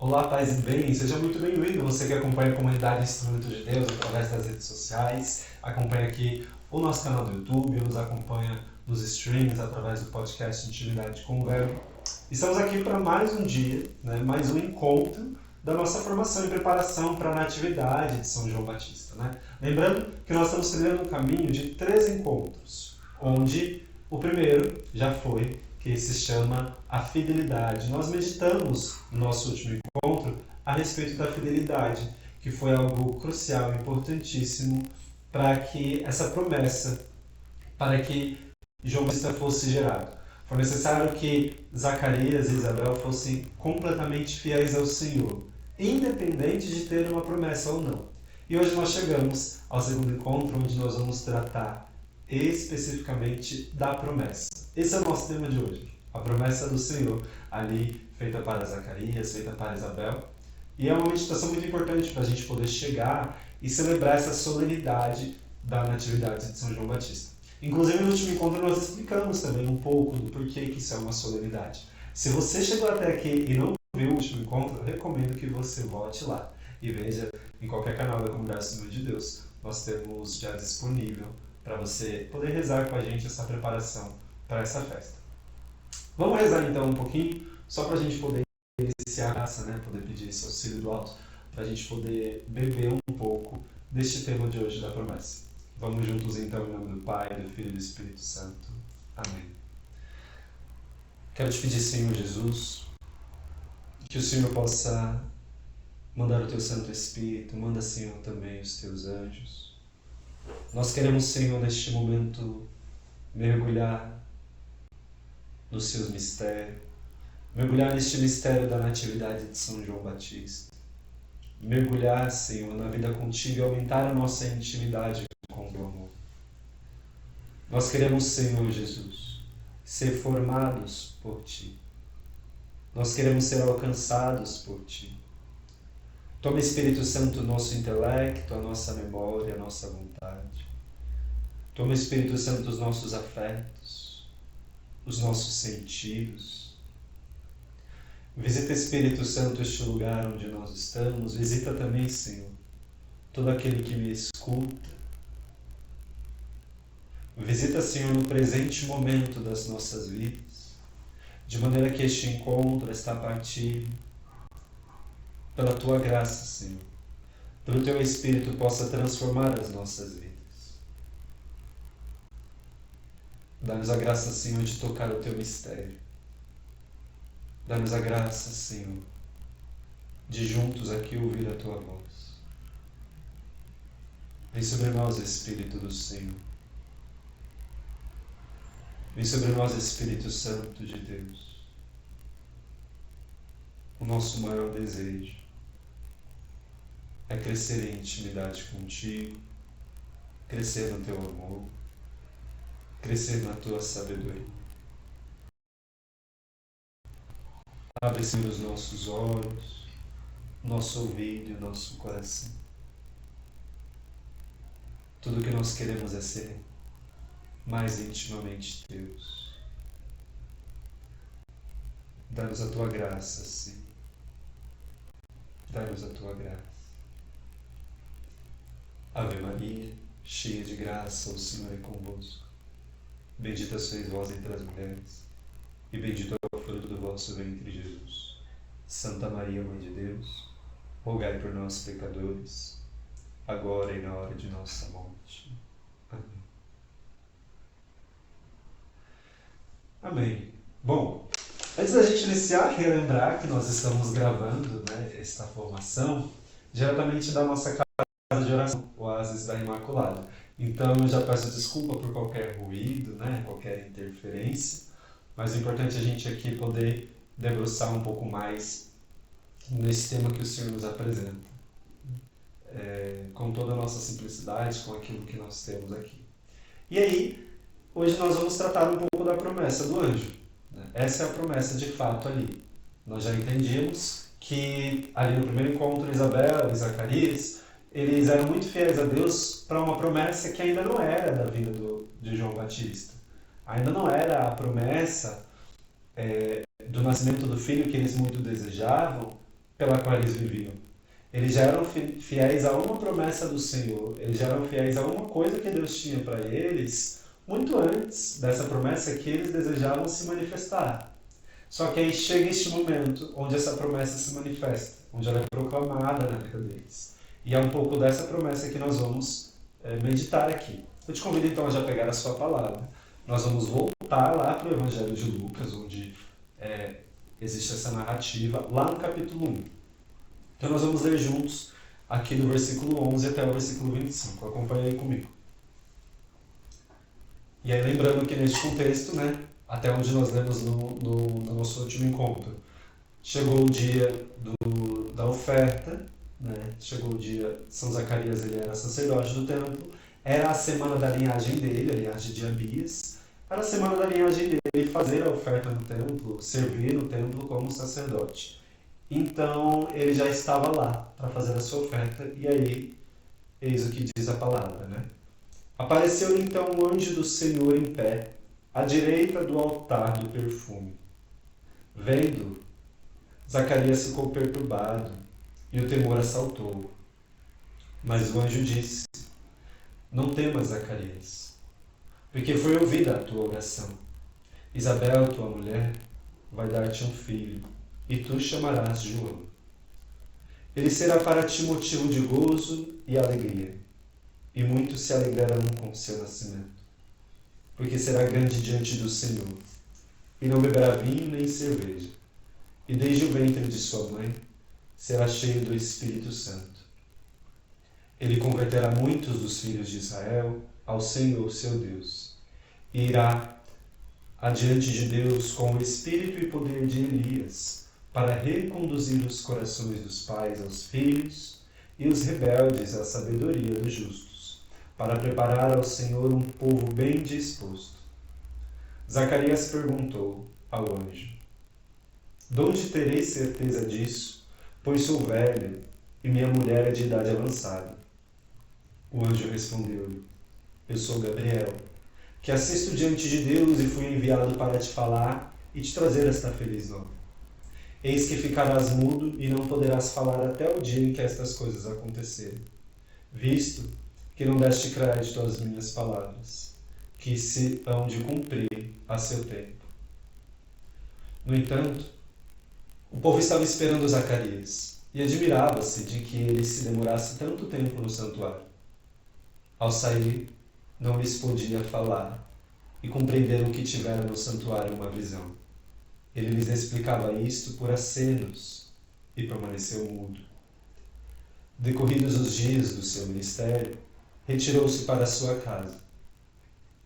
Olá, paz e bem, seja muito bem-vindo. Você que acompanha a comunidade Instrumento de Deus através das redes sociais, acompanha aqui o nosso canal do YouTube, nos acompanha nos streams através do podcast Intimidade com o Verbo. Estamos aqui para mais um dia, mais um encontro da nossa formação e preparação para a Natividade de São João Batista. Lembrando que nós estamos trilhando um caminho de 3 encontros, onde o primeiro já foi, que se chama a fidelidade. Nós meditamos no nosso último encontro a respeito da fidelidade, que foi algo crucial, importantíssimo para que essa promessa, para que João Batista fosse gerado. Foi necessário que Zacarias e Isabel fossem completamente fiéis ao Senhor, independente de ter uma promessa ou não. E hoje nós chegamos ao segundo encontro, onde nós vamos tratar especificamente da promessa. Esse é o nosso tema de hoje, a promessa do Senhor, ali feita para Zacarias, feita para Isabel. E é uma meditação muito importante para a gente poder chegar e celebrar essa solenidade da Natividade de São João Batista. Inclusive, no último encontro, nós explicamos também um pouco do porquê que isso é uma solenidade. Se você chegou até aqui e não viu o último encontro, eu recomendo que você volte lá e veja em qualquer canal da Comunidade Instrumento de Deus. Nós temos já disponível para você poder rezar com a gente essa preparação para essa festa. Vamos rezar então um pouquinho, só para a gente poder iniciar a graça, poder pedir esse auxílio do alto, para a gente poder beber um pouco deste tema de hoje da promessa. Vamos juntos então em nome do Pai, do Filho e do Espírito Santo. Amém. Quero te pedir, Senhor Jesus, que o Senhor possa mandar o teu Santo Espírito, manda, Senhor, também os teus anjos. Nós queremos, Senhor, neste momento, mergulhar nos seus mistérios, mergulhar neste mistério da Natividade de São João Batista, mergulhar, Senhor, na vida contigo e aumentar a nossa intimidade com o teu amor. Nós queremos, Senhor Jesus, ser formados por ti. Nós queremos ser alcançados por ti. Toma, Espírito Santo, o nosso intelecto, a nossa memória, a nossa vontade. Toma, Espírito Santo, os nossos afetos, os nossos sentidos. Visita, Espírito Santo, este lugar onde nós estamos. Visita também, Senhor, todo aquele que me escuta. Visita, Senhor, no presente momento das nossas vidas, de maneira que este encontro, esta partilha, pela Tua graça, Senhor, pelo Teu Espírito, possa transformar as nossas vidas. Dá-nos a graça, Senhor, de tocar o Teu mistério. Dá-nos a graça, Senhor, de juntos aqui ouvir a Tua voz. Vem sobre nós, Espírito do Senhor. Vem sobre nós, Espírito Santo de Deus. O nosso maior desejo é crescer em intimidade contigo, crescer no Teu amor, crescer na Tua sabedoria. Abre, Senhor, os nossos olhos, nosso ouvido e o nosso coração. Tudo o que nós queremos é ser mais intimamente Teus. Dá-nos a Tua graça, Senhor. Dá-nos a Tua graça. Ave Maria, cheia de graça, o Senhor é convosco. Bendita sois vós entre as mulheres, e bendito é o fruto do vosso ventre, Jesus. Santa Maria, Mãe de Deus, rogai por nós, pecadores, agora e na hora de nossa morte. Amém. Amém. Bom, antes da gente iniciar, relembrar que nós estamos gravando esta formação diretamente da nossa casa de oração, Oásis da Imaculada. Então, eu já peço desculpa por qualquer ruído, qualquer interferência, mas o importante é a gente aqui poder debruçar um pouco mais nesse tema que o Senhor nos apresenta, com toda a nossa simplicidade, com aquilo que nós temos aqui. E aí, hoje nós vamos tratar um pouco da promessa do anjo. Essa é a promessa de fato ali. Nós já entendíamos que ali no primeiro encontro, Isabel e Zacarias, eles eram muito fiéis a Deus para uma promessa que ainda não era da vinda de João Batista. Ainda não era a promessa do nascimento do filho que eles muito desejavam, pela qual eles viviam. Eles já eram fiéis a uma promessa do Senhor, eles já eram fiéis a uma coisa que Deus tinha para eles, muito antes dessa promessa que eles desejavam se manifestar. Só que aí chega este momento onde essa promessa se manifesta, onde ela é proclamada na vida deles. E é um pouco dessa promessa que nós vamos meditar aqui. Eu te convido então a já pegar a sua palavra. Nós vamos voltar lá para o Evangelho de Lucas, onde existe essa narrativa, lá no capítulo 1. Então nós vamos ler juntos aqui do versículo 11 até o versículo 25. Acompanhe aí comigo. E aí lembrando que neste contexto, até onde nós lemos no nosso último encontro, chegou o dia da oferta, chegou o dia, São Zacarias ele era sacerdote do templo, era a semana da linhagem dele, a linhagem de Abias, era a semana da linhagem dele fazer a oferta no templo, servir no templo como sacerdote. Então ele já estava lá para fazer a sua oferta, e aí, eis o que diz a palavra, Apareceu então o anjo do Senhor em pé, à direita do altar do perfume. Vendo, Zacarias ficou perturbado, e o temor assaltou-o. Mas o anjo disse: Não temas, Zacarias, porque foi ouvida a tua oração. Isabel, tua mulher, vai dar-te um filho, e tu chamarás João. Ele será para ti motivo de gozo e alegria, e muitos se alegrarão com o seu nascimento, porque será grande diante do Senhor, e não beberá vinho nem cerveja, e desde o ventre de sua mãe será cheio do Espírito Santo. Ele converterá muitos dos filhos de Israel ao Senhor seu Deus, e irá adiante de Deus com o espírito e poder de Elias, para reconduzir os corações dos pais aos filhos e os rebeldes à sabedoria dos justos, para preparar ao Senhor um povo bem disposto. Zacarias perguntou ao anjo: De onde terei certeza disso, pois sou velho e minha mulher é de idade avançada? O anjo respondeu-lhe: Eu sou Gabriel, que assisto diante de Deus e fui enviado para te falar e te trazer esta feliz nova. Eis que ficarás mudo e não poderás falar até o dia em que estas coisas acontecerem, visto que não deste crédito às minhas palavras, que se hão de cumprir a seu tempo. No entanto, o povo estava esperando Zacarias e admirava-se de que ele se demorasse tanto tempo no santuário. Ao sair, não lhes podia falar, e compreenderam que tivera no santuário uma visão. Ele lhes explicava isto por acenos, e permaneceu mudo. Decorridos os dias do seu ministério, retirou-se para sua casa.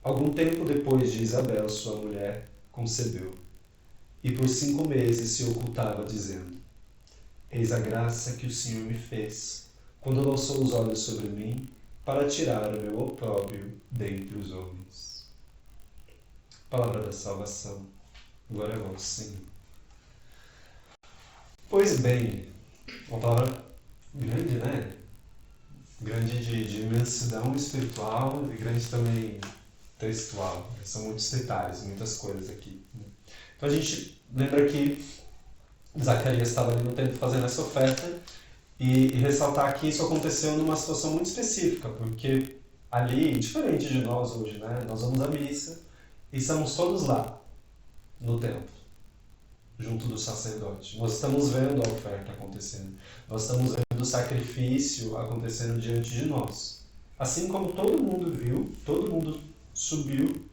Algum tempo depois de Isabel, sua mulher, concebeu, e por 5 meses se ocultava, dizendo: Eis a graça que o Senhor me fez, quando lançou os olhos sobre mim, para tirar o meu opróbrio dentre os homens. Palavra da salvação. Glória a vós, Senhor. Pois bem, uma palavra grande, Grande de imensidão espiritual e grande também textual. São muitos detalhes, muitas coisas aqui. Então a gente lembra que Zacarias estava ali no templo fazendo essa oferta e ressaltar que isso aconteceu numa situação muito específica, porque ali, diferente de nós hoje, nós vamos à missa e estamos todos lá, no templo, junto do sacerdote. Nós estamos vendo a oferta acontecendo. Nós estamos vendo o sacrifício acontecendo diante de nós. Assim como todo mundo viu, todo mundo subiu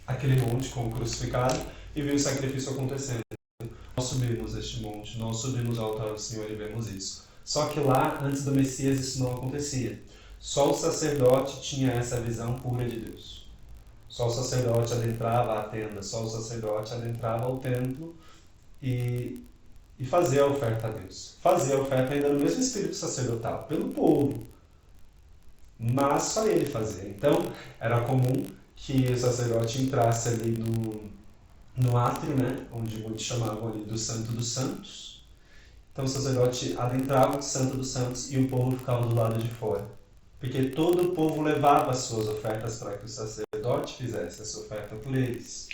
aquele monte como crucificado e viu o sacrifício acontecendo. Nós subimos este monte, nós subimos ao altar do Senhor e vemos isso. Só que lá, antes do Messias, isso não acontecia. Só o sacerdote tinha essa visão pura de Deus. Só o sacerdote adentrava a tenda, só o sacerdote adentrava o templo e fazia a oferta a Deus. Fazia a oferta ainda no mesmo espírito sacerdotal, pelo povo. Mas só ele fazia. Então, era comum que o sacerdote entrasse ali no átrio, onde muitos chamavam ali do Santo dos Santos. Então o sacerdote adentrava o Santo dos Santos e o povo ficava do lado de fora. Porque todo o povo levava as suas ofertas para que o sacerdote fizesse essa oferta por eles.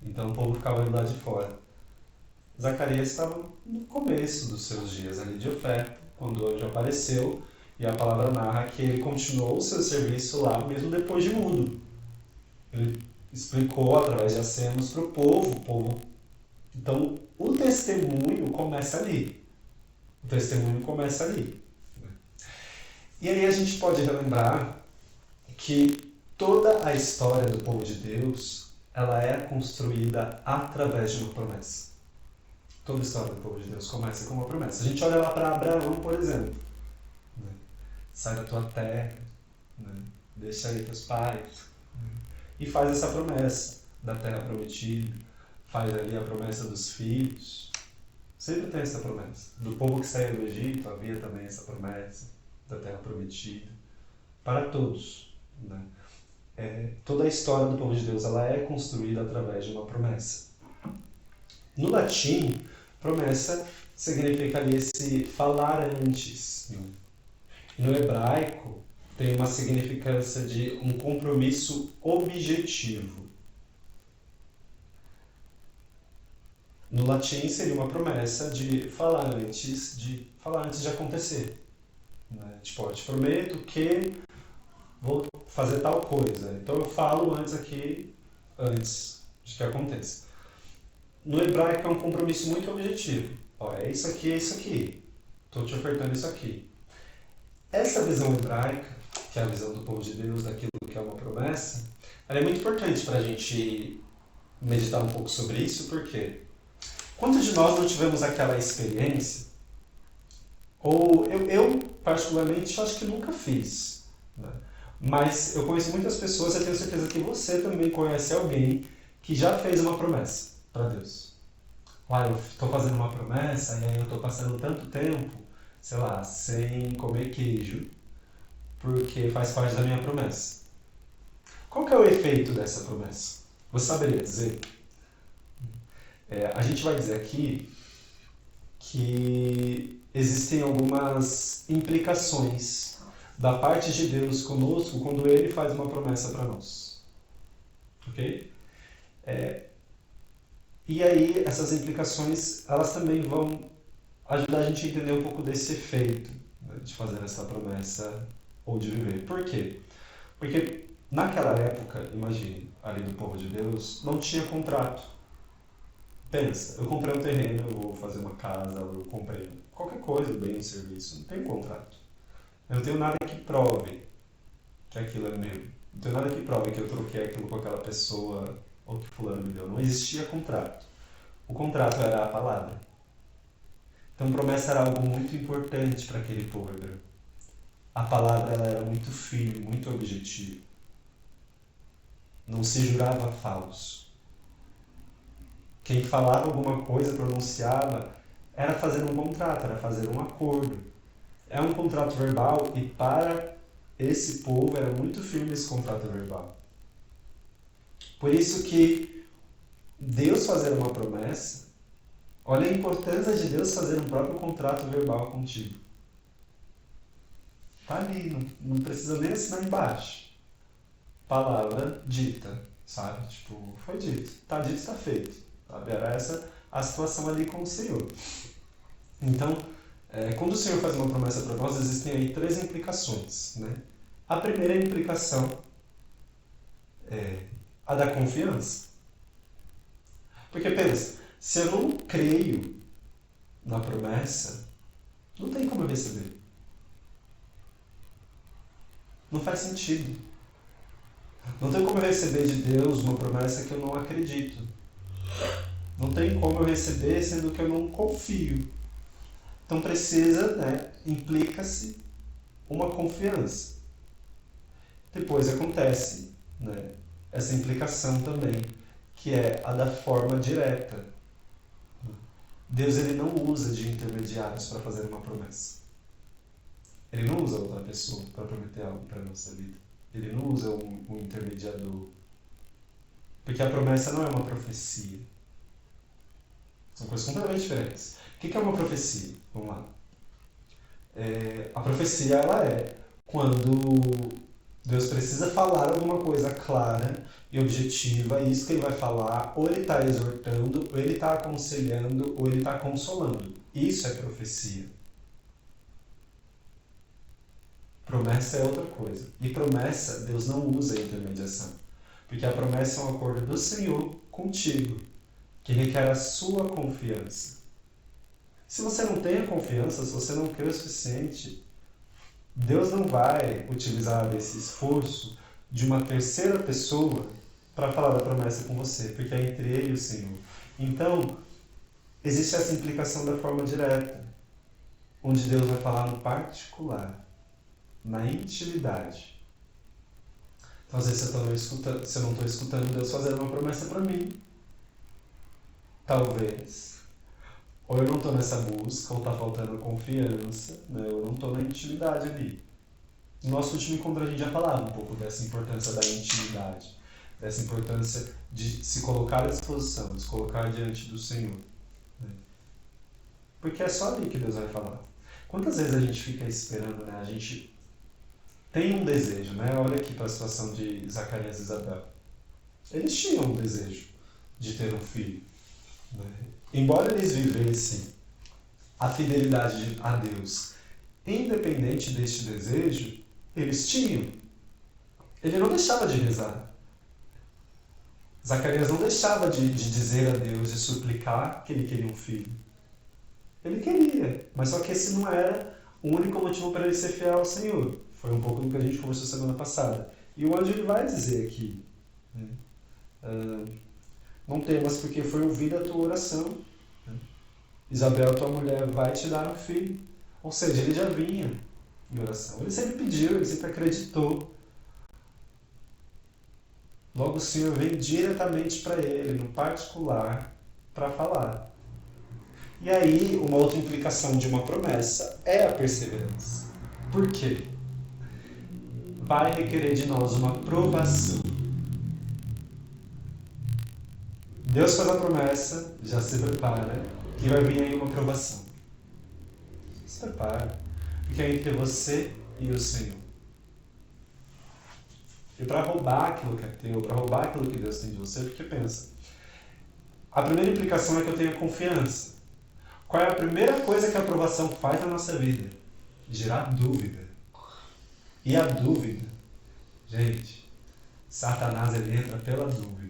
Então o povo ficava do lado de fora. Zacarias estava no começo dos seus dias ali de oferta, quando o anjo apareceu, e a palavra narra que ele continuou o seu serviço lá mesmo depois de mudo. Ele explicou através de acenos para o povo. Então, o testemunho começa ali. O testemunho começa ali. E aí a gente pode relembrar que toda a história do povo de Deus, ela é construída através de uma promessa. Toda a história do povo de Deus começa com uma promessa. A gente olha lá para Abraão, por exemplo. Né? Sai da tua terra, né? Deixa aí teus pais. Né? E faz essa promessa da terra prometida. Faz ali a promessa dos filhos. Sempre tem essa promessa. Do povo que saiu do Egito, havia também essa promessa da terra prometida. Para todos. Né? Toda a história do povo de Deus ela é construída através de uma promessa. No latim, promessa significa ali esse falar antes. Né? No hebraico, tem uma significância de um compromisso objetivo. No latim, seria uma promessa de falar antes de acontecer. Né? Tipo, eu te prometo que vou fazer tal coisa. Então eu falo antes de que aconteça. No hebraico é um compromisso muito objetivo. Ó, é isso aqui, é isso aqui. Estou te ofertando isso aqui. Essa visão hebraica, que é a visão do povo de Deus, daquilo que é uma promessa, ela é muito importante para a gente meditar um pouco sobre isso, porque quantos de nós não tivemos aquela experiência, ou eu particularmente, acho que nunca fiz, né? Mas eu conheço muitas pessoas, eu tenho certeza que você também conhece alguém que já fez uma promessa para Deus. Olha, eu estou fazendo uma promessa e aí eu estou passando tanto tempo, sei lá, sem comer queijo, porque faz parte da minha promessa. Qual que é o efeito dessa promessa? Você saberia dizer? A gente vai dizer aqui que existem algumas implicações da parte de Deus conosco quando Ele faz uma promessa para nós. Ok? E aí, essas implicações, elas também vão ajudar a gente a entender um pouco desse efeito, né, de fazer essa promessa ou de viver. Por quê? Porque naquela época, imagine, ali do povo de Deus, não tinha contrato. Pensa, eu comprei um terreno, eu vou fazer uma casa, eu comprei qualquer coisa, bem, um serviço, não tem contrato. Eu não tenho nada que prove que aquilo é meu. Não tenho nada que prove que eu troquei aquilo com aquela pessoa ou que fulano me deu. Não existia contrato. O contrato era a palavra. Então, promessa era algo muito importante para aquele povo hebreu. A palavra ela era muito firme, muito objetiva. Não se jurava falso. Quem falava alguma coisa, pronunciava, era fazer um contrato, era fazer um acordo. É um contrato verbal e para esse povo era muito firme esse contrato verbal. Por isso que Deus fazer uma promessa, olha a importância de Deus fazer um próprio contrato verbal contigo. Tá ali, não precisa nem assinar embaixo. Palavra dita, sabe? Tipo, foi dito. Tá dito, está feito. Sabe? Era essa a situação ali com o Senhor. Então, quando o Senhor faz uma promessa para nós, existem aí 3 implicações. Né? A primeira implicação é a da confiança. Porque pensa, se eu não creio na promessa, não tem como eu receber. Não faz sentido. Não tem como eu receber de Deus uma promessa que eu não acredito. Não tem como eu receber sendo que eu não confio. Então precisa, né, implica-se uma confiança. Depois acontece, né, essa implicação também, que é a da forma direta. Deus ele não usa de intermediários para fazer uma promessa. Ele não usa outra pessoa para prometer algo para a nossa vida. Ele não usa um intermediador. Porque a promessa não é uma profecia. São coisas completamente diferentes. O que é uma profecia? Vamos lá. A profecia ela é quando Deus precisa falar alguma coisa clara e objetiva, e isso que ele vai falar, ou ele está exortando, ou ele está aconselhando, ou ele está consolando. Isso é profecia. Promessa é outra coisa. E promessa, Deus não usa intermediação. Porque a promessa é um acordo do Senhor contigo, que requer a sua confiança. Se você não tem a confiança, se você não crê o suficiente, Deus não vai utilizar desse esforço de uma terceira pessoa para falar da promessa com você, porque é entre ele e o Senhor. Então, existe essa implicação da forma direta, onde Deus vai falar no particular, na intimidade. Então, às vezes, se eu não estou escutando Deus fazendo uma promessa para mim, talvez, ou eu não estou nessa busca, ou está faltando confiança, né? Eu não estou na intimidade ali. No nosso último encontro a gente já falava um pouco dessa importância da intimidade, dessa importância de se colocar à disposição, de se colocar diante do Senhor. Né? Porque é só ali que Deus vai falar. Quantas vezes a gente fica esperando, né? A gente tem um desejo, né? Olha aqui para a situação de Zacarias e Isabel. Eles tinham um desejo de ter um filho. Né? Embora eles vivessem a fidelidade a Deus, independente deste desejo, eles tinham. Ele não deixava de rezar. Zacarias não deixava de dizer a Deus, de suplicar que ele queria um filho. Ele queria, mas só que esse não era o único motivo para ele ser fiel ao Senhor. Foi um pouco do que a gente conversou semana passada. E o anjo ele vai dizer aqui, né? Não temas porque foi ouvida a tua oração. Né? Isabel, tua mulher, vai te dar um filho. Ou seja, ele já vinha em oração. Ele sempre pediu, ele sempre acreditou. Logo o Senhor vem diretamente para ele, no particular, para falar. E aí, uma outra implicação de uma promessa é a perseverança. Por quê? Vai requerer de nós uma provação. Deus faz a promessa, já se prepara, que vai vir aí uma provação. Se prepara, porque é entre você e o Senhor. E para roubar aquilo que é teu, para roubar aquilo que Deus tem de você, porque pensa, a primeira implicação é que eu tenha confiança. Qual é a primeira coisa que a aprovação faz na nossa vida? Gerar dúvida. E a dúvida, gente, Satanás ele entra pela dúvida.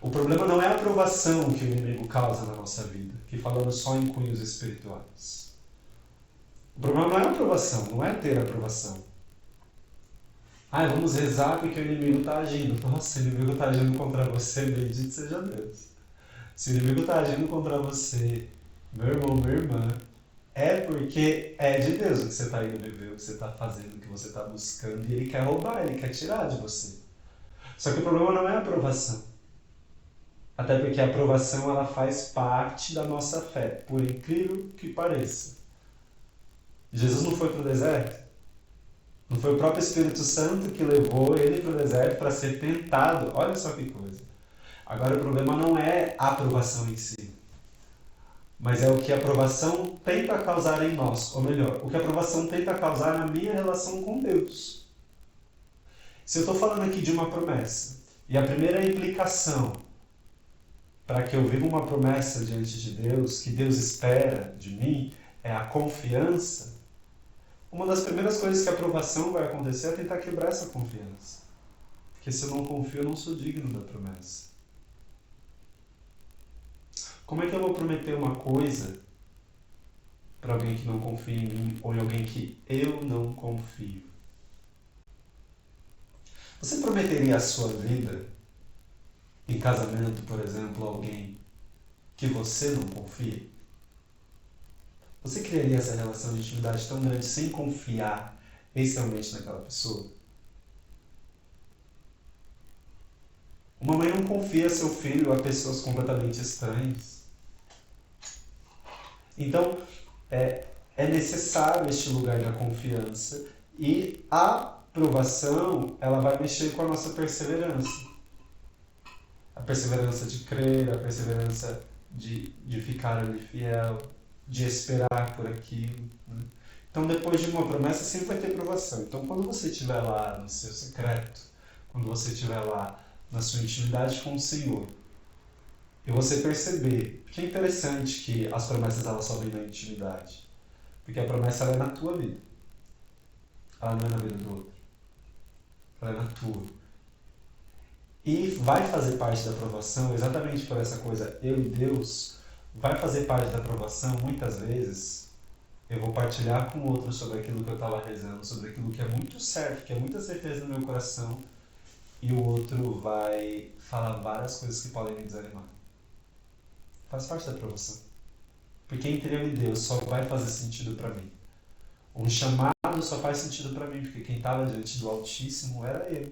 O problema não é a aprovação que o inimigo causa na nossa vida, que falando só em cunhos espirituais. O problema não é a aprovação, não é ter aprovação. Vamos rezar porque o inimigo está agindo. Nossa, o inimigo está agindo contra você, bendito seja Deus. Se o inimigo está agindo contra você, meu irmão, minha irmã, é porque é de Deus o que você está indo viver, o que você está fazendo, o que você está buscando, e ele quer roubar, ele quer tirar de você. Só que o problema não é a aprovação. Até porque a aprovação ela faz parte da nossa fé, por incrível que pareça. Jesus não foi para o deserto? Não foi o próprio Espírito Santo que levou ele para o deserto para ser tentado? Olha só que coisa. Agora o problema não é a aprovação em si, mas é o que a aprovação tenta causar em nós. Ou melhor, o que a aprovação tenta causar na minha relação com Deus. Se eu estou falando aqui de uma promessa, e a primeira implicação para que eu viva uma promessa diante de Deus, que Deus espera de mim, é a confiança, uma das primeiras coisas que a aprovação vai acontecer é tentar quebrar essa confiança. Porque se eu não confio, eu não sou digno da promessa. Como é que eu vou prometer uma coisa para alguém que não confia em mim ou em alguém que eu não confio? Você prometeria a sua vida em casamento, por exemplo, a alguém que você não confia? Você criaria essa relação de intimidade tão grande sem confiar essencialmente naquela pessoa? Uma mãe não confia seu filho a pessoas completamente estranhas. Então, é necessário este lugar da confiança e a aprovação, ela vai mexer com a nossa perseverança. A perseverança de crer, a perseverança de ficar ali fiel, de esperar por aquilo. Né? Então, depois de uma promessa, sempre vai ter provação. Então, quando você estiver lá no seu secreto, quando você estiver lá na sua intimidade com o Senhor, e você perceber, porque é interessante que as promessas elas só vêm na intimidade, porque a promessa ela é na tua vida, ela não é na vida do outro, ela é na tua. E vai fazer parte da aprovação, exatamente por essa coisa, eu e Deus, vai fazer parte da aprovação muitas vezes. Eu vou partilhar com o outro sobre aquilo que eu estava rezando, sobre aquilo que é muito certo, que é muita certeza no meu coração, e o outro vai falar várias coisas que podem me desanimar. Faz parte da aprovação. Porque entre eu e Deus só vai fazer sentido para mim. Um chamado só faz sentido para mim, porque quem estava diante do Altíssimo era eu.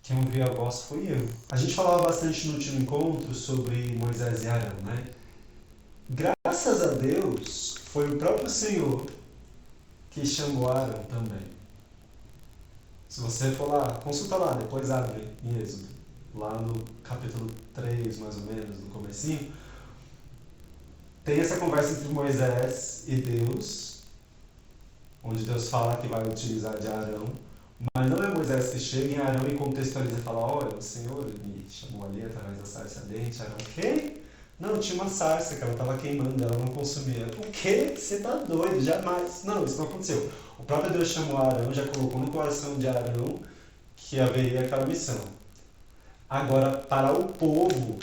Quem ouviu a voz foi eu. A gente falava bastante no último encontro sobre Moisés e Arão, né? Graças a Deus, foi o próprio Senhor que chamou Arão também. Se você for lá, consulta lá, depois abre em Êxodo, lá no capítulo 3, mais ou menos, no comecinho, tem essa conversa entre Moisés e Deus, onde Deus fala que vai utilizar de Arão, mas não é Moisés que chega em Arão e contextualiza e fala, olha, o Senhor me chamou ali através da sarça ardente. Arão, o quê? Não, tinha uma sarça que ela estava queimando, ela não consumia. O quê? Você tá doido? Jamais. Não, isso não aconteceu. O próprio Deus chamou Arão, já colocou no coração de Arão que haveria aquela missão. Agora, para o povo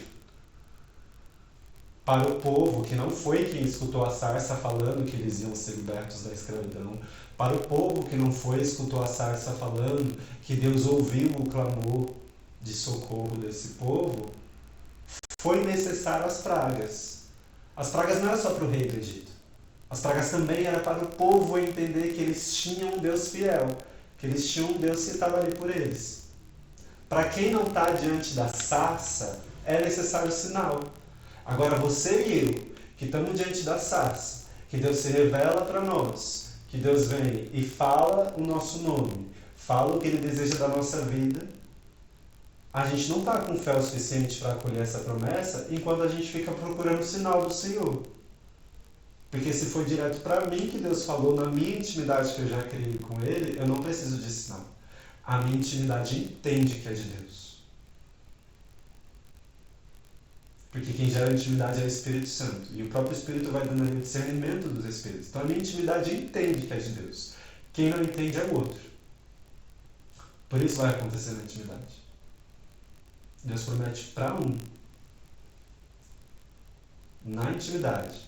que não foi quem escutou a sarça falando que eles iam ser libertos da escravidão, para o povo que não foi escutou a sarça falando que Deus ouviu o clamor de socorro desse povo, foi necessário as pragas. As pragas não eram só para o rei do Egito. As pragas também eram para o povo entender que eles tinham um Deus fiel, que eles tinham um Deus que estava ali por eles. Para quem não está diante da sarça, é necessário sinal. Agora você e eu, que estamos diante da sarça, que Deus se revela para nós, que Deus vem e fala o nosso nome, fala o que Ele deseja da nossa vida, a gente não está com fé o suficiente para acolher essa promessa enquanto a gente fica procurando o sinal do Senhor. Porque se foi direto para mim que Deus falou, na minha intimidade que eu já criei com Ele, eu não preciso de sinal. A minha intimidade entende que é de Deus. Porque quem gera intimidade é o Espírito Santo. E o próprio Espírito vai dando ali o discernimento dos Espíritos. Então a minha intimidade entende que é de Deus. Quem não entende é o outro. Por isso vai acontecer na intimidade. Deus promete para um. Na intimidade.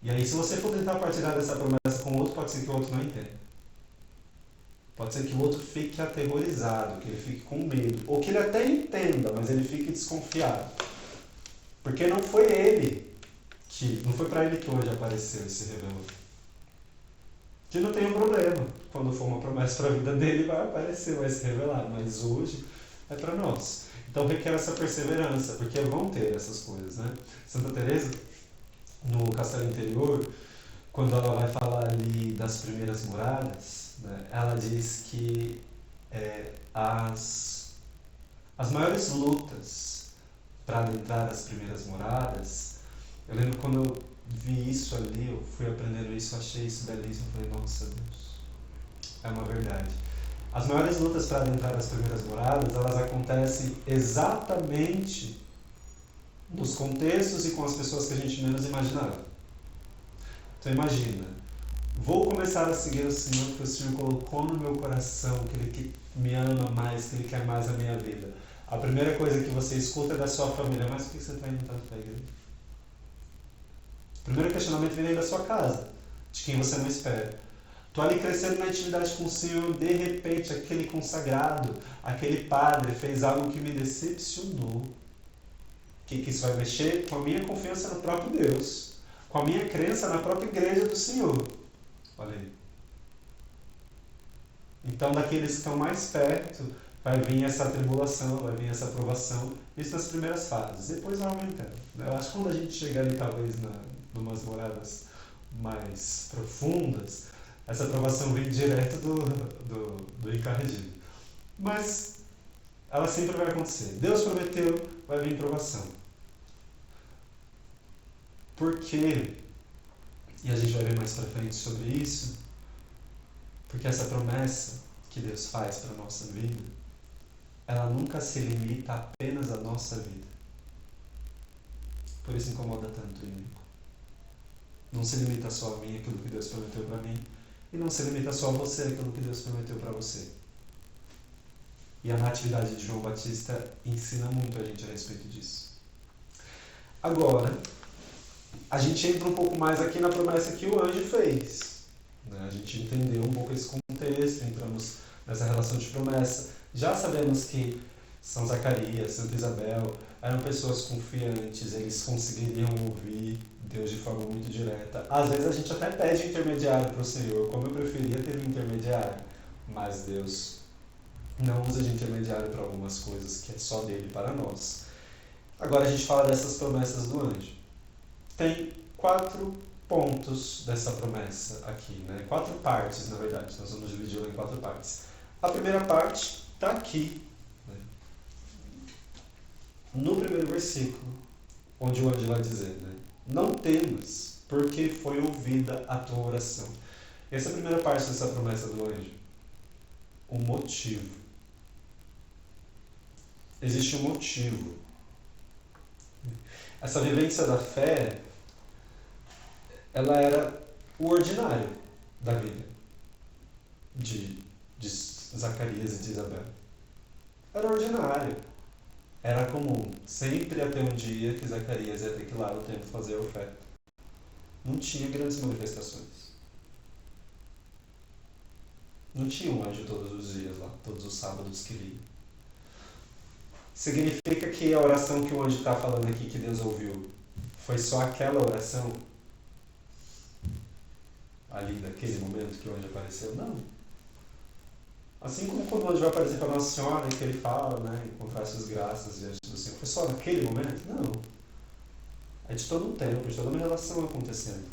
E aí se você for tentar partilhar dessa promessa com o outro, pode ser que o outro não entenda. Pode ser que o outro fique aterrorizado, que ele fique com medo. Ou que ele até entenda, mas ele fique desconfiado. Porque não foi para ele que hoje apareceu e se revelou. Que não tem um problema. Quando for uma promessa para a vida dele, vai aparecer, vai se revelar. Mas hoje é para nós. Então requer essa perseverança, porque vão ter essas coisas, né? Santa Teresa, no Castelo Interior, quando ela vai falar ali das primeiras moradas, né, ela diz que as maiores lutas para adentrar as primeiras moradas, eu lembro quando eu vi isso ali, eu fui aprendendo isso, achei isso belíssimo, falei, nossa Deus, é uma verdade. As maiores lutas para adentrar as primeiras moradas, elas acontecem exatamente nos contextos e com as pessoas que a gente menos imaginava. Então imagina, vou começar a seguir o Senhor, porque o Senhor colocou no meu coração que Ele me ama mais, que Ele quer mais a minha vida. A primeira coisa que você escuta é da sua família, mas por que você está indo tanto para a igreja? O primeiro questionamento vem da sua casa, de quem você não espera. Estou ali crescendo na intimidade com o Senhor, de repente aquele consagrado, aquele padre fez algo que me decepcionou. Que isso vai mexer com a minha confiança no próprio Deus, com a minha crença na própria igreja do Senhor. Olha aí. Então, daqueles que estão mais perto, vai vir essa tribulação, vai vir essa provação, isso nas primeiras fases, depois vai aumentando. Eu acho que quando a gente chegar ali, talvez, numas moradas mais profundas, essa provação vem direto do encardido. Mas ela sempre vai acontecer. Deus prometeu, vai vir provação. Porque E a gente vai ver mais pra frente sobre isso, porque essa promessa que Deus faz para a nossa vida, ela nunca se limita apenas à nossa vida. Por isso incomoda tanto o inimigo. Não se limita só a mim, aquilo que Deus prometeu para mim, e não se limita só a você, aquilo que Deus prometeu para você. E a natividade de João Batista ensina muito a gente a respeito disso. Agora, a gente entra um pouco mais aqui na promessa que o anjo fez. A gente entendeu um pouco esse contexto, entramos nessa relação de promessa. Já sabemos que São Zacarias, Santa Isabel eram pessoas confiantes, eles conseguiriam ouvir Deus de forma muito direta. Às vezes a gente até pede intermediário para o Senhor, como eu preferia ter um intermediário, mas Deus não usa de intermediário para algumas coisas que é só dele para nós. Agora a gente fala dessas promessas do anjo. Tem 4 pontos dessa promessa aqui, né? 4 partes, na verdade. Nós vamos dividi-la em 4 partes. A primeira parte está aqui, né? No primeiro versículo, onde o anjo vai dizer, né? Não temas, porque foi ouvida a tua oração. Essa é a primeira parte dessa promessa do anjo. O motivo. Existe um motivo. Essa vivência da fé, ela era o ordinário da vida de Zacarias e de Isabel. Era ordinário. Era comum. Sempre ia ter um dia que Zacarias ia ter que ir lá no templo fazer a oferta. Não tinha grandes manifestações. Não tinha um anjo todos os dias lá, todos os sábados que vinha. Significa que a oração que o anjo está falando aqui, que Deus ouviu, foi só aquela oração? Ali, naquele momento que o anjo apareceu? Não. Assim como quando o anjo vai aparecer para Nossa Senhora, que ele fala, né, encontrar suas graças diante do Senhor, foi só naquele momento? Não. É de todo um tempo, de toda uma relação acontecendo.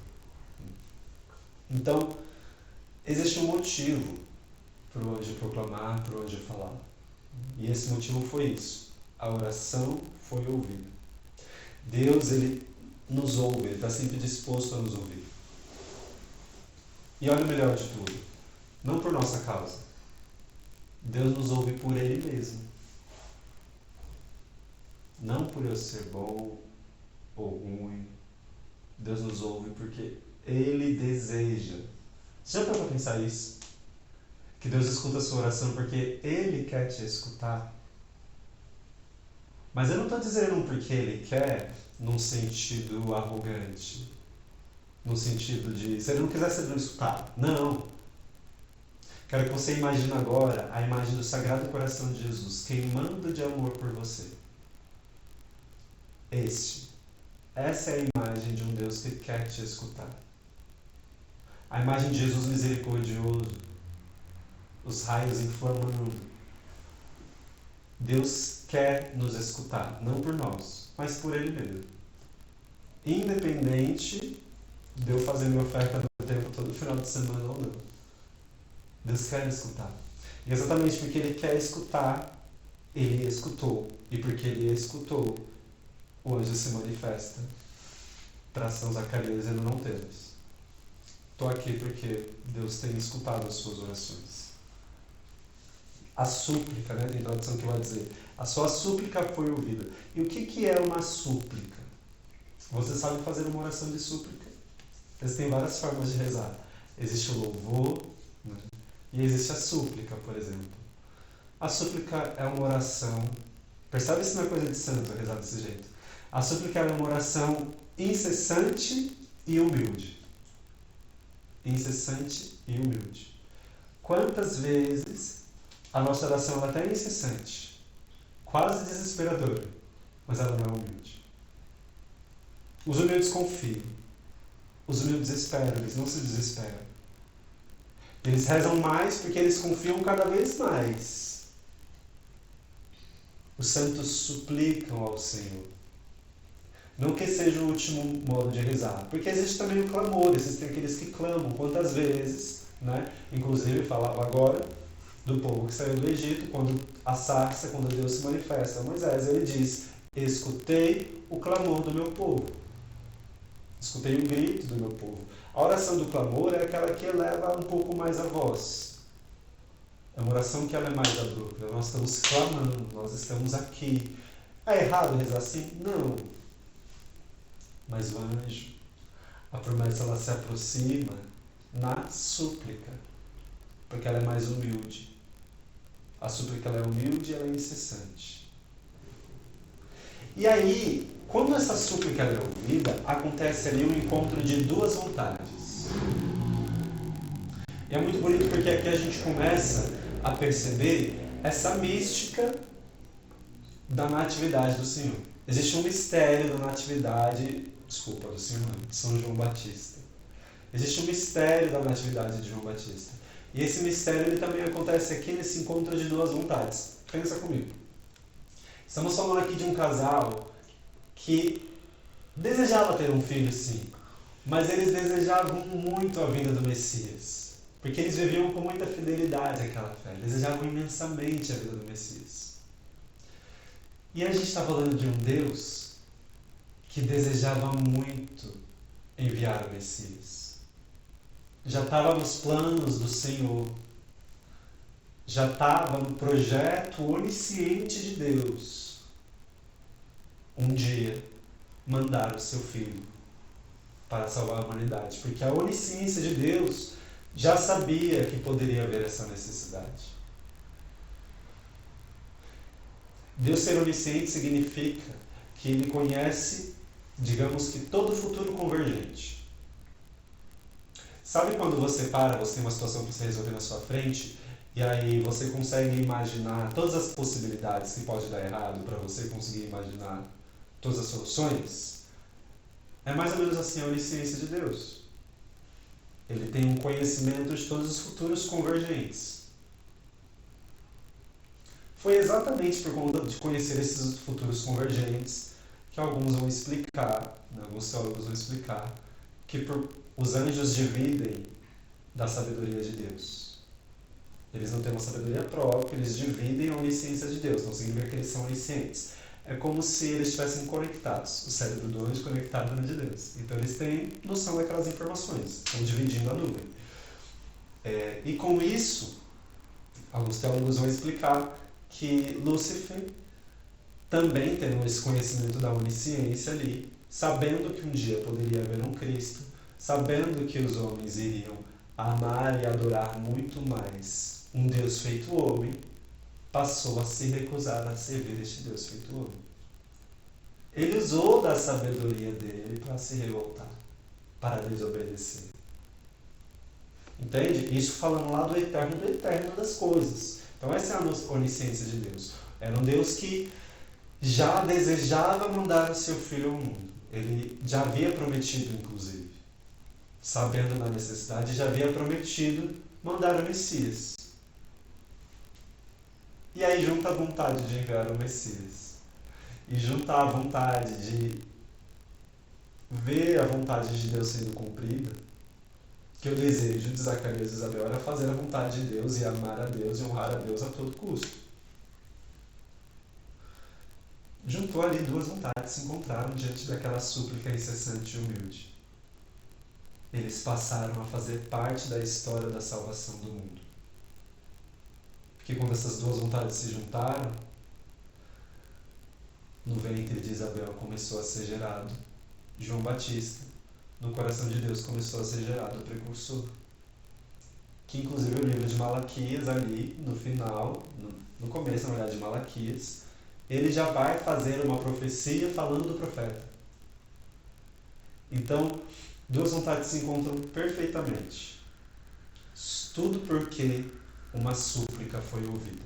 Então, existe um motivo para o anjo proclamar, para o anjo falar. E esse motivo foi isso. A oração foi ouvida. Deus, ele nos ouve, ele está sempre disposto a nos ouvir. E olha o melhor de tudo. Não por nossa causa. Deus nos ouve por Ele mesmo. Não por eu ser bom ou ruim. Deus nos ouve porque Ele deseja. Você já parou para pensar isso? Que Deus escuta a sua oração porque Ele quer te escutar. Mas eu não estou dizendo porque Ele quer num sentido arrogante. No sentido de, se Ele não quiser, você não escutar. Não. Quero que você imagine agora a imagem do Sagrado Coração de Jesus queimando de amor por você. Essa é a imagem de um Deus que quer te escutar. A imagem de Jesus misericordioso, os raios inflamando. Deus quer nos escutar, não por nós, mas por Ele mesmo. Independente de eu fazer minha oferta no tempo todo final de semana ou não. Deus quer escutar. E exatamente porque Ele quer escutar, Ele escutou. E porque Ele escutou, o anjo se manifesta para São Zacarias dizendo: não temas. Estou aqui porque Deus tem escutado as suas orações. A súplica, né? Tem tradução que vai dizer: a sua súplica foi ouvida. E o que é uma súplica? Você sabe fazer uma oração de súplica? Existem várias formas de rezar. Existe o louvor, né? E existe a súplica, por exemplo. A súplica é uma oração... Percebe se não é coisa de santo rezar desse jeito. A súplica é uma oração incessante e humilde. Incessante e humilde. Quantas vezes a nossa oração ela até é incessante, quase desesperadora, mas ela não é humilde. Os humildes confiam. Os humildes esperam, eles não se desesperam. Eles rezam mais porque eles confiam cada vez mais. Os santos suplicam ao Senhor. Não que seja o último modo de rezar, porque existe também o clamor, existem aqueles que clamam. Quantas vezes, né? Inclusive falava agora do povo que saiu do Egito, quando a sarça, quando Deus se manifesta a Moisés, ele diz: escutei o clamor do meu povo. escutei um grito do meu povo. A oração do clamor é aquela que eleva um pouco mais a voz. É uma oração que ela é mais abrupta. Nós estamos clamando, nós estamos aqui. É errado rezar assim? Não. Mas o anjo, a promessa, ela se aproxima na súplica, porque ela é mais humilde. A súplica, ela é humilde e ela é incessante. E aí, quando essa súplica ela é ouvida, acontece ali um encontro de duas vontades. E é muito bonito porque aqui a gente começa a perceber essa mística da natividade do Senhor. Existe um mistério da natividade, do Senhor, de São João Batista. Existe um mistério da natividade de João Batista. E esse mistério ele também acontece aqui nesse encontro de duas vontades. Pensa comigo. Estamos falando aqui de um casal que desejava ter um filho, sim, mas eles desejavam muito a vinda do Messias. Porque eles viviam com muita fidelidade aquela fé, desejavam imensamente a vida do Messias. E a gente está falando de um Deus que desejava muito enviar o Messias. Já estava nos planos do Senhor, já estava no projeto onisciente de Deus, um dia mandar o seu Filho para salvar a humanidade. Porque a onisciência de Deus já sabia que poderia haver essa necessidade. Deus ser onisciente significa que Ele conhece, digamos que, todo o futuro convergente. Sabe quando você tem uma situação que você resolver na sua frente, e aí você consegue imaginar todas as possibilidades que pode dar errado para você conseguir imaginar todas as soluções? É mais ou menos assim a onisciência de Deus. Ele tem um conhecimento de todos os futuros convergentes. Foi exatamente por conta de conhecer esses futuros convergentes que alguns vão explicar, alguns teólogos vão explicar, que os anjos dividem da sabedoria de Deus. Eles não têm uma sabedoria própria, eles dividem a onisciência de Deus, não significa que eles são oniscientes. É como se eles estivessem conectados, o cérebro do anjo conectado no de Deus. Então eles têm noção daquelas informações, estão dividindo a nuvem. E com isso, alguns teólogos vão explicar que Lúcifer, também tendo esse conhecimento da onisciência ali, sabendo que um dia poderia haver um Cristo, sabendo que os homens iriam amar e adorar muito mais um Deus feito homem, passou a se recusar a servir este Deus feito homem. Ele usou da sabedoria dele para se revoltar, para desobedecer. Entende? Isso falando lá do eterno das coisas. Então essa é a onisciência de Deus. Era um Deus que já desejava mandar o seu Filho ao mundo. Ele já havia prometido, inclusive, sabendo da necessidade, já havia prometido mandar o Messias. E aí junta a vontade de enviar o Messias. E junta a vontade de ver a vontade de Deus sendo cumprida, que o desejo de Zacarias e Isabel era fazer a vontade de Deus e amar a Deus e honrar a Deus a todo custo. Juntou ali duas vontades, se encontraram diante daquela súplica incessante e humilde. Eles passaram a fazer parte da história da salvação do mundo. Porque quando essas duas vontades se juntaram, no ventre de Isabel começou a ser gerado João Batista, no coração de Deus começou a ser gerado o precursor. Que inclusive o livro de Malaquias ali, no final, no começo na verdade de Malaquias, ele já vai fazer uma profecia falando do profeta. Então, duas vontades se encontram perfeitamente. Tudo porque uma súplica foi ouvida.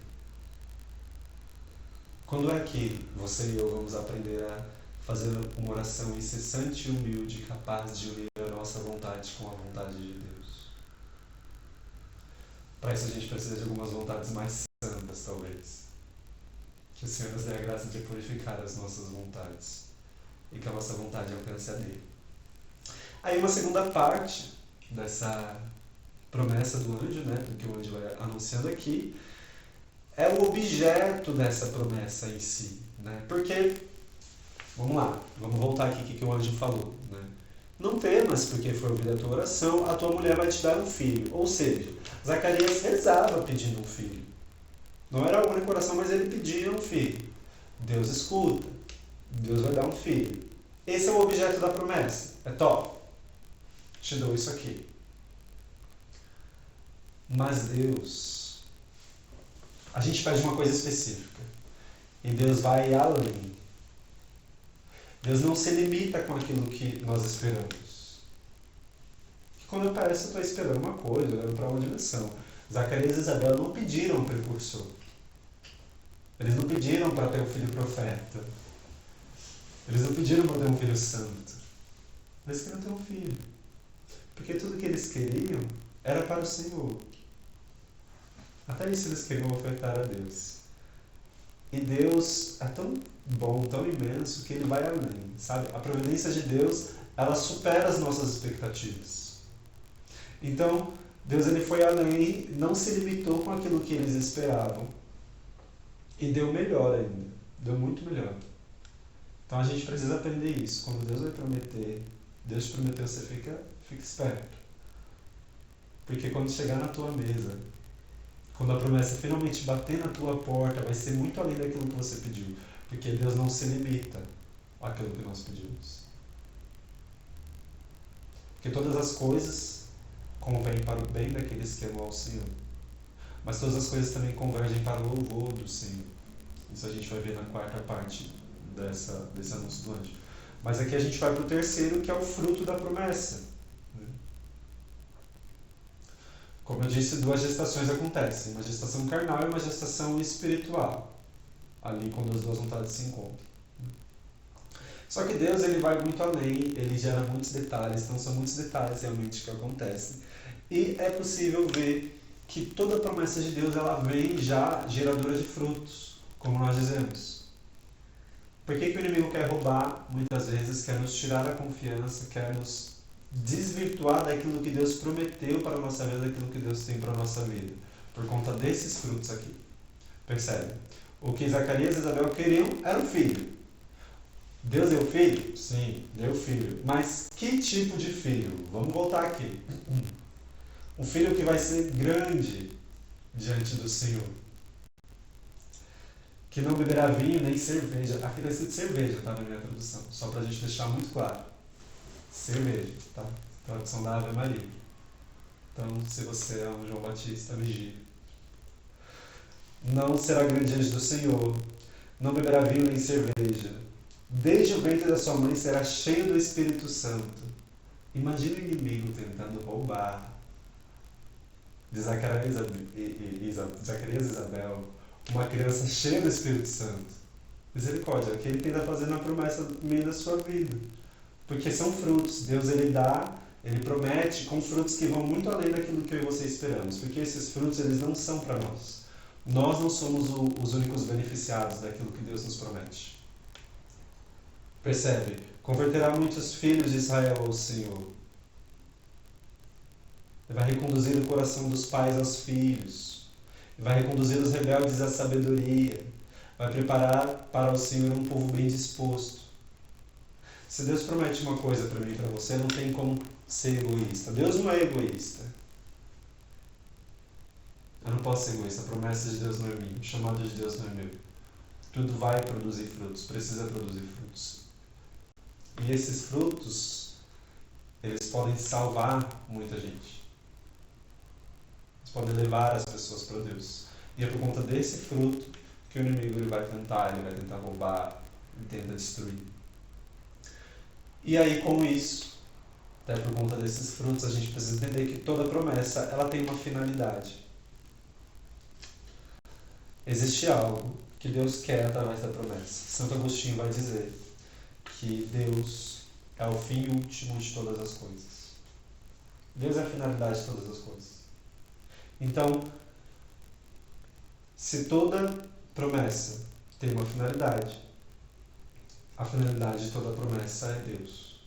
Quando é que você e eu vamos aprender a fazer uma oração incessante e humilde, capaz de unir a nossa vontade com a vontade de Deus? Para isso a gente precisa de algumas vontades mais santas, talvez. Que o Senhor nos dê a graça de purificar as nossas vontades e que a nossa vontade alcance a dele. Aí uma segunda parte dessa promessa do anjo, do que o anjo vai anunciando aqui, é o objeto dessa promessa em si. Porque, vamos lá, vamos voltar aqui o que o anjo falou. não temas, porque foi ouvida a tua oração, a tua mulher vai te dar um filho. Ou seja, Zacarias rezava pedindo um filho. Não era a única oração, mas ele pedia um filho. Deus escuta. Deus vai dar um filho. Esse é o objeto da promessa. É top. Te dou isso aqui. Mas Deus, a gente pede uma coisa específica. E Deus vai além. Deus não se limita com aquilo que nós esperamos. E quando eu peço, eu estou esperando uma coisa, olhando para uma direção. Zacarias e Isabel não pediram um precursor. Eles não pediram para ter um filho profeta. Eles não pediram para ter um filho santo. Eles queriam ter um filho. Porque tudo que eles queriam era para o Senhor. Até isso eles queriam ofertar a Deus. E Deus é tão bom, tão imenso, que Ele vai além, sabe? A providência de Deus, ela supera as nossas expectativas. Então, Deus ele foi além, não se limitou com aquilo que eles esperavam. E deu melhor ainda. Deu muito melhor. Então a gente precisa aprender isso. Quando Deus vai prometer, Deus prometeu, você fica esperto. Porque quando chegar na tua mesa, quando a promessa finalmente bater na tua porta, vai ser muito além daquilo que você pediu. Porque Deus não se limita àquilo que nós pedimos. Porque todas as coisas convêm para o bem daqueles que amam ao Senhor. Mas todas as coisas também convergem para o louvor do Senhor. Isso a gente vai ver na quarta parte desse anúncio do anjo. Mas aqui a gente vai para o terceiro, que é o fruto da promessa. Como eu disse, duas gestações acontecem. Uma gestação carnal e uma gestação espiritual. Ali quando as duas vontades se encontram. Só que Deus ele vai muito além, ele gera muitos detalhes, então são muitos detalhes realmente que acontecem. E é possível ver que toda a promessa de Deus ela vem já geradora de frutos, como nós dizemos. Por que o inimigo quer roubar? Muitas vezes quer nos tirar a confiança, quer nos desvirtuar daquilo que Deus prometeu para a nossa vida, daquilo que Deus tem para a nossa vida. Por conta desses frutos aqui. Percebe? O que Zacarias e Isabel queriam era um filho. Deus deu filho? Sim, deu filho. Mas que tipo de filho? Vamos voltar aqui. Um filho que vai ser grande diante do Senhor. Que não beberá vinho nem cerveja. Aqui está escrito cerveja, tá, na minha tradução. Só para a gente deixar muito claro. Cerveja, tá? Tradução da Ave Maria. Então, se você é um João Batista, vigia. Não será grande diante do Senhor. Não beberá vinho nem cerveja. Desde o ventre da sua mãe será cheio do Espírito Santo. Imagina o inimigo tentando roubar de Zacarias e Isabel uma criança cheia do Espírito Santo. Misericórdia, é o que ele tenta fazer na promessa no meio da sua vida. Porque são frutos. Deus ele dá, ele promete com frutos que vão muito além daquilo que eu e você esperamos. Porque esses frutos eles não são para nós. Nós não somos os únicos beneficiados daquilo que Deus nos promete. Percebe? Converterá muitos filhos de Israel ao Senhor. Ele vai reconduzir o coração dos pais aos filhos. Ele vai reconduzir os rebeldes à sabedoria. Vai preparar para o Senhor um povo bem disposto. Se Deus promete uma coisa para mim e para você, não tem como ser egoísta. Deus não é egoísta. Eu não posso ser egoísta. A promessa de Deus não é minha. O chamado de Deus não é meu. Tudo vai produzir frutos. Precisa produzir frutos. E esses frutos, eles podem salvar muita gente. Eles podem levar as pessoas para Deus. E é por conta desse fruto que o inimigo ele vai tentar roubar, ele tenta destruir. E aí com isso, até por conta desses frutos, a gente precisa entender que toda promessa ela tem uma finalidade. Existe algo que Deus quer através da promessa. Santo Agostinho vai dizer que Deus é o fim último de todas as coisas. Deus é a finalidade de todas as coisas. Então, se toda promessa tem uma finalidade, a finalidade de toda promessa é Deus.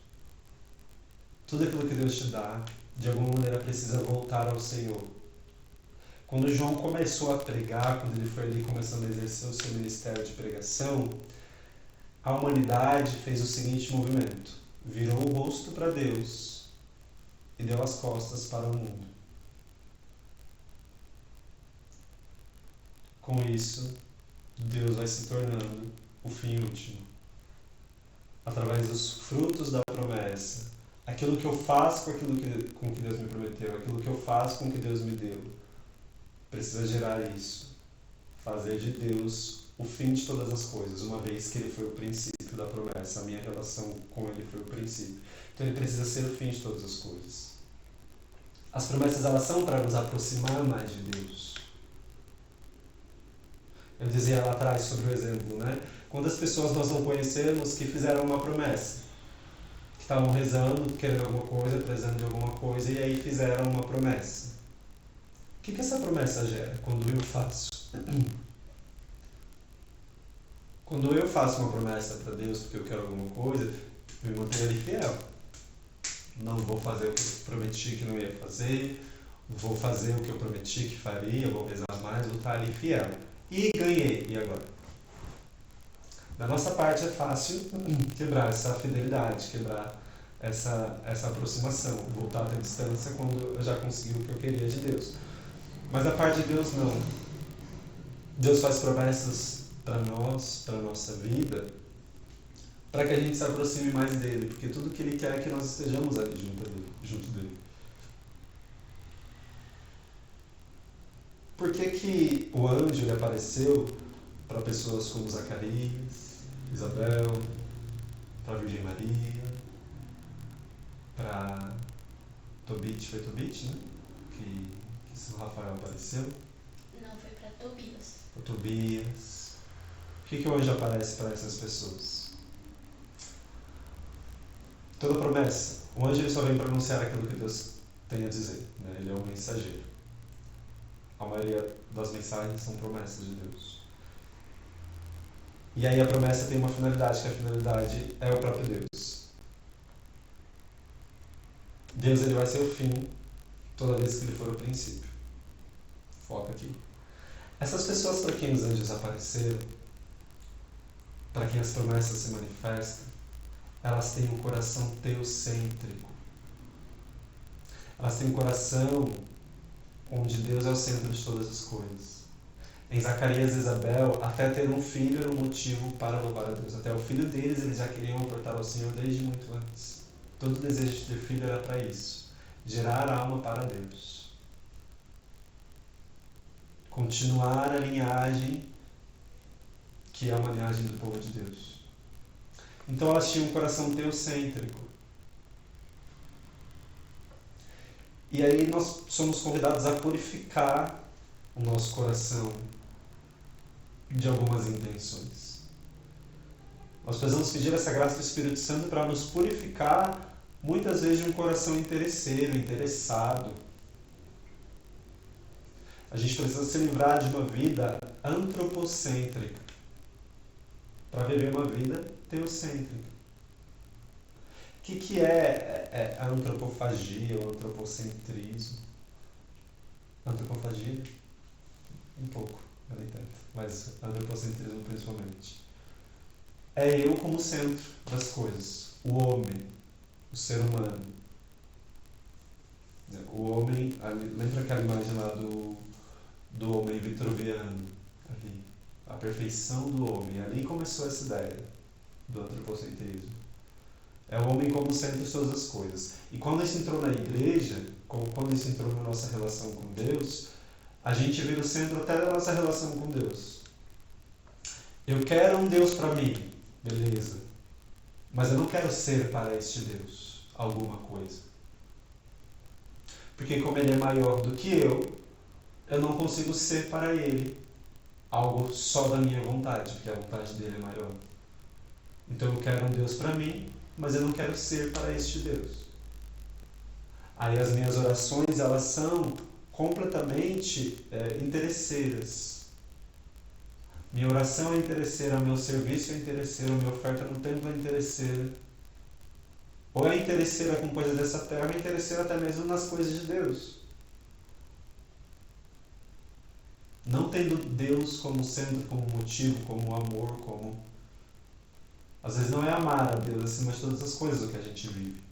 Tudo aquilo que Deus te dá, de alguma maneira precisa voltar ao Senhor. Quando João começou a pregar, quando ele foi ali começando a exercer o seu ministério de pregação, a humanidade fez o seguinte movimento. virou o rosto para Deus e deu as costas para o mundo. Com isso, Deus vai se tornando o fim último. Através dos frutos da promessa, aquilo que eu faço com que Deus me prometeu, aquilo que eu faço com que Deus me deu, precisa gerar isso. Fazer de Deus o fim de todas as coisas, uma vez que Ele foi o princípio da promessa. A minha relação com Ele foi o princípio. Então Ele precisa ser o fim de todas as coisas. As promessas, elas são para nos aproximar mais de Deus. Eu dizia lá atrás sobre o exemplo, né? Quantas pessoas nós não conhecemos que fizeram uma promessa? Que estavam rezando, querendo alguma coisa, precisando de alguma coisa, e aí fizeram uma promessa. O que essa promessa gera quando eu faço? Quando eu faço uma promessa para Deus porque eu quero alguma coisa, eu me mantenho ali fiel. Não vou fazer o que eu prometi que não ia fazer, vou fazer o que eu prometi que faria, vou rezar mais, vou estar ali fiel. E ganhei, e agora? Da nossa parte é fácil quebrar essa fidelidade, quebrar essa aproximação, voltar a ter distância quando eu já consegui o que eu queria de Deus. Mas a parte de Deus não. Deus faz promessas para nós, para a nossa vida, para que a gente se aproxime mais dele, porque tudo que ele quer é que nós estejamos ali junto dele. Por que o anjo ele apareceu para pessoas como Zacarias, Isabel, para a Virgem Maria, para Tobit, foi Tobit, né? Que São Rafael apareceu? Não, foi para Tobias. Para Tobias. Por que o anjo aparece para essas pessoas? Toda promessa. O anjo ele só vem para anunciar aquilo que Deus tem a dizer, né? Ele é um mensageiro. A maioria das mensagens são promessas de Deus. E aí a promessa tem uma finalidade, que a finalidade é o próprio Deus. Deus ele vai ser o fim toda vez que ele for o princípio. Foca aqui. Essas pessoas para quem os anjos apareceram, para quem as promessas se manifestam, elas têm um coração teocêntrico. Elas têm um coração onde Deus é o centro de todas as coisas. Em Zacarias e Isabel, até ter um filho era um motivo para louvar a Deus. Até o filho deles, eles já queriam ofertar ao Senhor desde muito antes. Todo desejo de ter filho era para isso. Gerar alma para Deus. Continuar a linhagem que é uma linhagem do povo de Deus. Então elas tinham um coração teocêntrico. E aí nós somos convidados a purificar o nosso coração de algumas intenções. Nós precisamos pedir essa graça do Espírito Santo para nos purificar, muitas vezes, de um coração interesseiro, interessado. A gente precisa se livrar de uma vida antropocêntrica para viver uma vida teocêntrica. O que é a antropofagia ou antropocentrismo? Antropofagia? Um pouco, nem tanto, mas antropocentrismo principalmente. É eu como centro das coisas, o homem, o ser humano. O homem, lembra aquela imagem lá do homem vitruviano? Ali, a perfeição do homem, ali começou essa ideia do antropocentrismo. É o homem como centro de todas as coisas. E quando isso entrou na igreja, quando isso entrou na nossa relação com Deus, a gente vira o centro até da nossa relação com Deus. Eu quero um Deus para mim, beleza. Mas eu não quero ser para este Deus alguma coisa. Porque como Ele é maior do que eu não consigo ser para Ele algo só da minha vontade, porque a vontade dele é maior. Então eu quero um Deus para mim, mas eu não quero ser para este Deus. Aí as minhas orações, elas são completamente interesseiras. Minha oração é interesseira, meu serviço é interesseiro, minha oferta no templo é interesseira. Ou é interesseira com coisas dessa terra, ou é interesseira até mesmo nas coisas de Deus. Não tendo Deus como centro, como motivo, como amor, como Às vezes não é amar a Deus acima de todas as coisas o que a gente vive.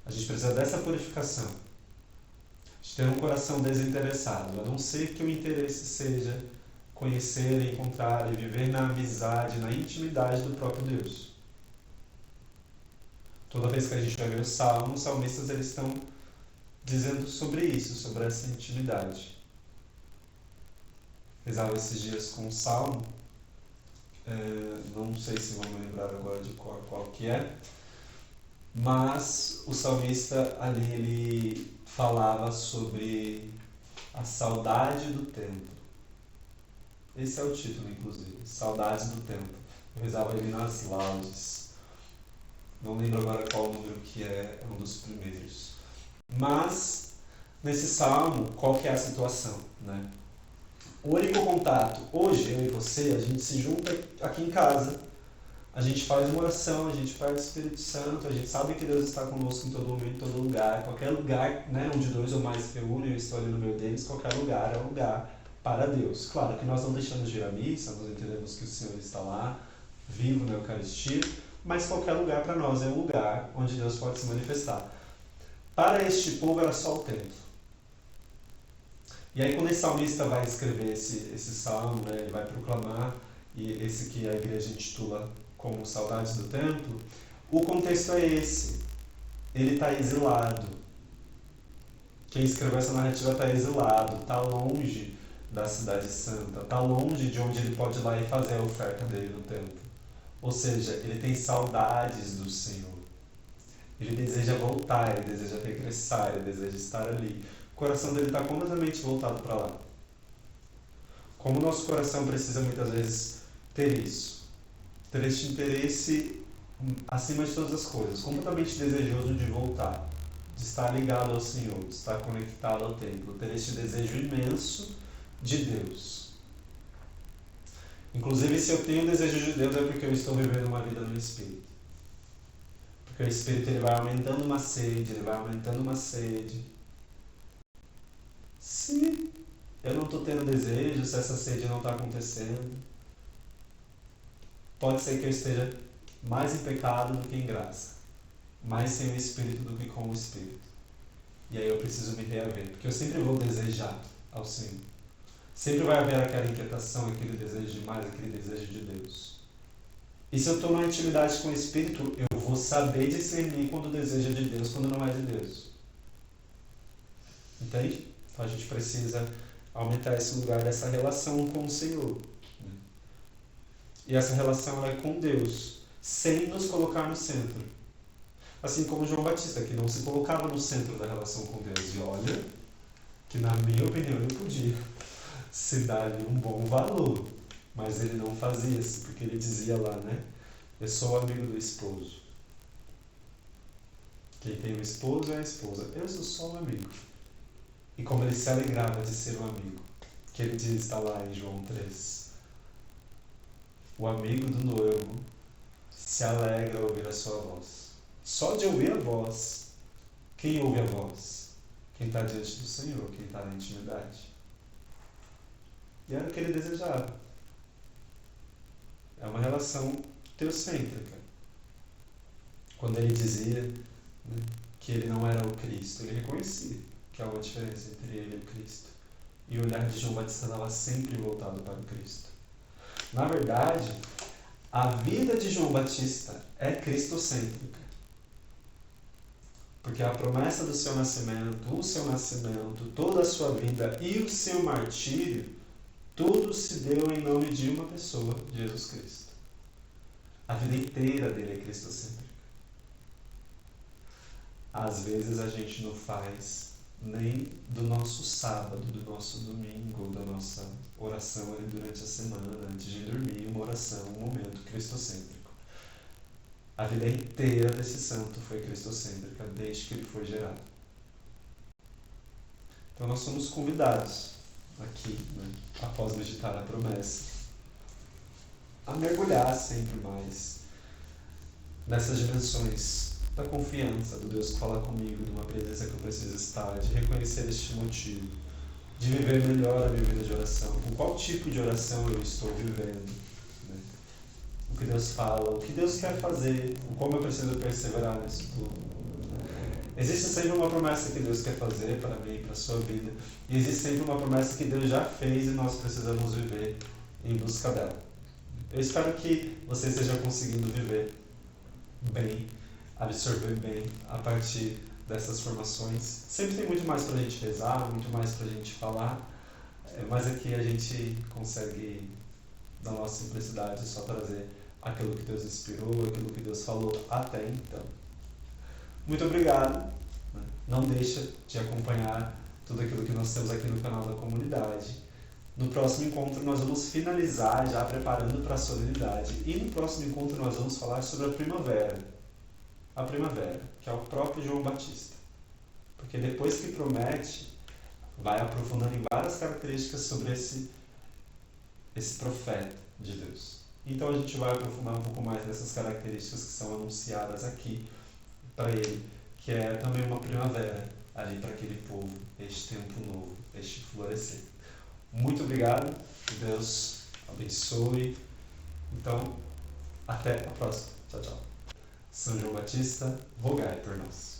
A gente precisa dessa purificação. De ter um coração desinteressado, a não ser que o interesse seja conhecer, encontrar e viver na amizade, na intimidade do próprio Deus. Toda vez que a gente vai ver os salmos, os salmistas eles estão dizendo sobre isso, sobre essa intimidade. Rezava esses dias com um salmo, não sei se vão me lembrar agora de qual que é, mas o salmista ali ele falava sobre a saudade do tempo. Esse é o título, inclusive, Saudades do Tempo. Eu rezava ele nas laudes. Não lembro agora qual número que é um dos primeiros. Mas, nesse salmo, qual que é a situação, né? O único contato, hoje, eu e você, a gente se junta aqui em casa, a gente faz uma oração, a gente faz o Espírito Santo, a gente sabe que Deus está conosco em todo momento, em todo lugar, qualquer lugar, né, onde dois ou mais se reúnem, eu estou ali no meio deles, qualquer lugar é um lugar para Deus. Claro que nós não deixamos de ir à missa, nós entendemos que o Senhor está lá, vivo na Eucaristia, mas qualquer lugar para nós é um lugar onde Deus pode se manifestar. Para este povo era só o templo. E aí quando esse salmista vai escrever esse salmo, né, ele vai proclamar, e esse que a igreja intitula como Saudades do Templo, o contexto é esse. Ele está exilado. Quem escreveu essa narrativa está exilado, está longe da cidade santa, está longe de onde ele pode ir lá e fazer a oferta dele no templo. Ou seja, ele tem saudades do Senhor. Ele deseja voltar, ele deseja regressar, ele deseja estar ali. O coração dele está completamente voltado para lá. Como o nosso coração precisa muitas vezes ter isso, ter este interesse acima de todas as coisas, completamente desejoso de voltar, de estar ligado ao Senhor, de estar conectado ao templo, ter este desejo imenso de Deus. Inclusive, se eu tenho o desejo de Deus é porque eu estou vivendo uma vida no Espírito. Porque o Espírito ele vai aumentando uma sede, ele vai aumentando uma sede. Se eu não estou tendo desejo, se essa sede não está acontecendo, pode ser que eu esteja mais em pecado do que em graça, mais sem o Espírito do que com o Espírito. E aí eu preciso me reaver, porque eu sempre vou desejar ao Senhor. Sempre vai haver aquela inquietação, aquele desejo de mais, aquele desejo de Deus. E se eu estou numa intimidade com o Espírito, eu vou saber discernir quando o desejo é de Deus, quando não é de Deus. Entende? Então a gente precisa aumentar esse lugar dessa relação com o Senhor. E essa relação ela é com Deus, sem nos colocar no centro. Assim como João Batista, que não se colocava no centro da relação com Deus. E olha, que na minha opinião ele podia se dar ali um bom valor. Mas ele não fazia isso, porque ele dizia lá, né? Eu sou o amigo do esposo. Quem tem um esposo é a esposa. Eu sou só um amigo. E como ele se alegrava de ser um amigo, que ele diz, está lá em João 3. O amigo do noivo se alegra ao ouvir a sua voz. Só de ouvir a voz, quem ouve a voz? Quem está diante do Senhor, quem está na intimidade. E era o que ele desejava. É uma relação teocêntrica. Quando ele dizia, né, que ele não era o Cristo, ele reconhecia que há uma diferença entre ele e o Cristo. E o olhar de João Batista estava sempre voltado para o Cristo. Na verdade, a vida de João Batista é cristocêntrica. Porque a promessa do seu nascimento, o seu nascimento, toda a sua vida e o seu martírio, tudo se deu em nome de uma pessoa, Jesus Cristo. A vida inteira dele é cristocêntrica. Às vezes a gente não faz nem do nosso sábado, do nosso domingo, da nossa oração ali durante a semana, antes de dormir, uma oração, um momento cristocêntrico. A vida inteira desse santo foi cristocêntrica, desde que ele foi gerado. Então nós somos convidados aqui, né, após meditar a promessa, a mergulhar sempre mais nessas dimensões da confiança do Deus que fala comigo, de uma presença que eu preciso estar, de reconhecer este motivo, de viver melhor a minha vida de oração. Com qual tipo de oração eu estou vivendo? Né? o que Deus fala, o que Deus quer fazer, como eu preciso perseverar nisso tudo. Existe sempre uma promessa que Deus quer fazer para mim e para a sua vida. E existe sempre uma promessa que Deus já fez e nós precisamos viver em busca dela. Eu espero que você esteja conseguindo viver bem, absorver bem a partir dessas formações. Sempre tem muito mais para a gente rezar, muito mais para a gente falar, mas aqui a gente consegue, na nossa simplicidade, só trazer aquilo que Deus inspirou, aquilo que Deus falou até então. Muito obrigado. Não deixa de acompanhar tudo aquilo que nós temos aqui no canal da comunidade. No próximo encontro nós vamos finalizar já preparando para a solenidade. E no próximo encontro nós vamos falar sobre a primavera. A primavera, que é o próprio João Batista. Porque depois que promete, vai aprofundando em várias características sobre esse profeta de Deus. Então a gente vai aprofundar um pouco mais nessas características que são anunciadas aqui para ele, que é também uma primavera ali para aquele povo, este tempo novo, este florescer. Muito obrigado, que Deus abençoe. Então, até a próxima. Tchau, tchau. São João Batista, rogai por nós.